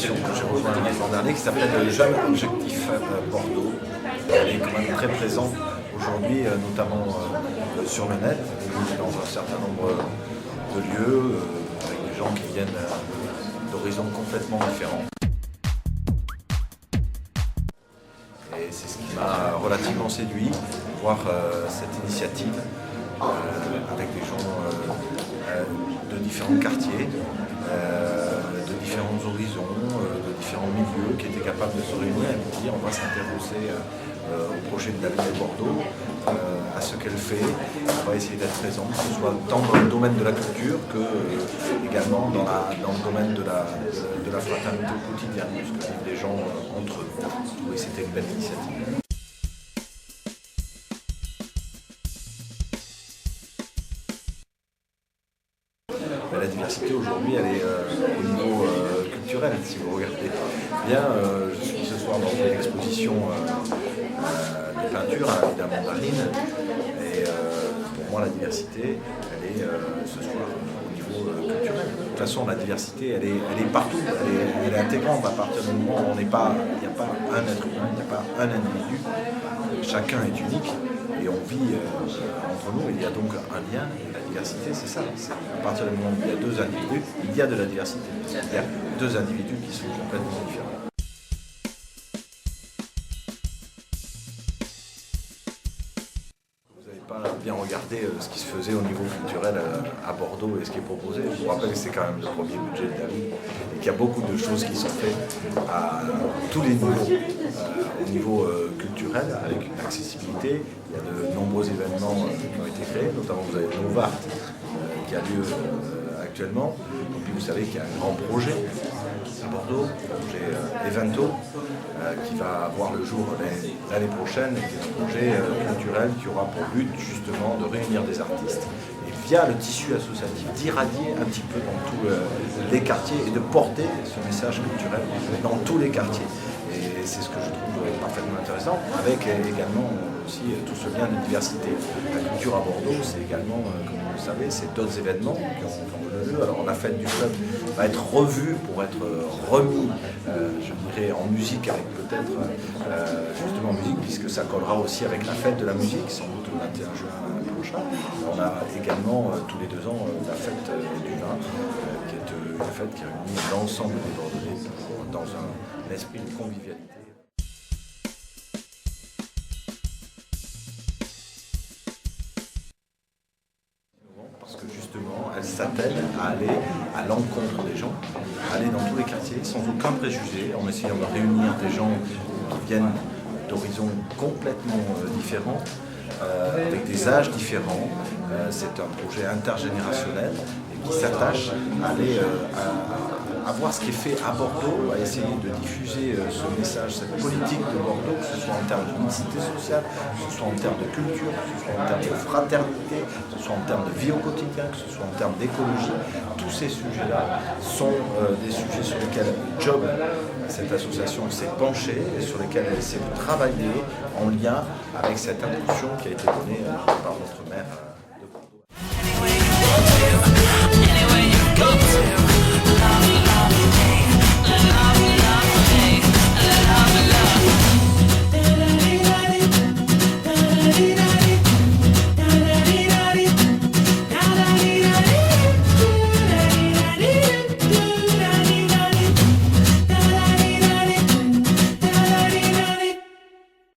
association que j'ai rejointe l'an dernier qui s'appelle le Jeune Objectif Bordeaux. Elle est quand même très présente aujourd'hui, notamment sur le net, et dans un certain nombre de lieux, avec des gens qui viennent d'horizons complètement différents. Et c'est ce qui m'a relativement séduit, voir cette initiative avec des gens de différents quartiers, de différents horizons, de différents milieux qui étaient capables de se réunir et de dire on va s'intéresser au projet de la ville de Bordeaux, à ce qu'elle fait. On va essayer d'être présent, que ce soit tant dans le domaine de la culture que également dans le domaine de la fraternité au quotidien, ce que vivent les gens entre eux. Oui, c'était une belle initiative. La diversité aujourd'hui, elle est au niveau culturel, si vous regardez bien. Je suis ce soir dans une exposition de peinture à la mandarine. Et pour moi, la diversité, elle est ce soir au niveau culturel. De toute façon, la diversité, elle est partout, elle est intégrante. À partir du moment où il n'y a pas un être humain, il n'y a pas un individu. Chacun est unique. Et on vit entre nous, il y a donc un lien, et la diversité c'est ça. À partir du moment où il y a deux individus, il y a de la diversité. Il y a deux individus qui sont complètement différents. Vous n'avez pas bien regardé ce qui se faisait au niveau culturel à Bordeaux et ce qui est proposé. Je vous rappelle que c'est quand même le premier budget de la ville et qu'il y a beaucoup de choses qui sont faites à tous les niveaux. Au niveau culturel, avec une accessibilité, il y a de nombreux événements qui ont été créés, notamment vous avez Novart qui a lieu actuellement. Et puis vous savez qu'il y a un grand projet à Bordeaux, le projet Evento, qui va voir le jour l'année prochaine, et qui est un projet culturel qui aura pour but justement de réunir des artistes et via le tissu associatif d'irradier un petit peu dans tous les quartiers et de porter ce message culturel dans tous les quartiers. Et c'est ce que je trouve parfaitement intéressant, avec également aussi tout ce lien de diversité. La culture à Bordeaux, c'est également, comme vous le savez, c'est d'autres événements qui ont lieu. Alors la fête du club va être revue pour être remis, je dirais, en musique, avec peut-être justement musique, puisque ça collera aussi avec la fête de la musique, sans doute le 21 juin prochain. On a également tous les 2 ans la fête du vin, qui est une fête qui réunit l'ensemble des Bordelais dans un esprit de convivialité. Parce que justement, elle s'attelle à aller à l'encontre des gens, à aller dans tous les quartiers sans aucun préjugé, en essayant de réunir des gens qui viennent d'horizons complètement différents, avec des âges différents. C'est un projet intergénérationnel et qui s'attache à aller à voir ce qui est fait à Bordeaux, à essayer de diffuser ce message, cette politique de Bordeaux, que ce soit en termes de mixité sociale, que ce soit en termes de culture, que ce soit en termes de fraternité, que ce soit en termes de vie au quotidien, que ce soit en termes d'écologie. Tous ces sujets-là sont des sujets sur lesquels Job, cette association, s'est penchée et sur lesquels elle essaie de travailler en lien avec cette impulsion qui a été donnée par notre maire de Bordeaux.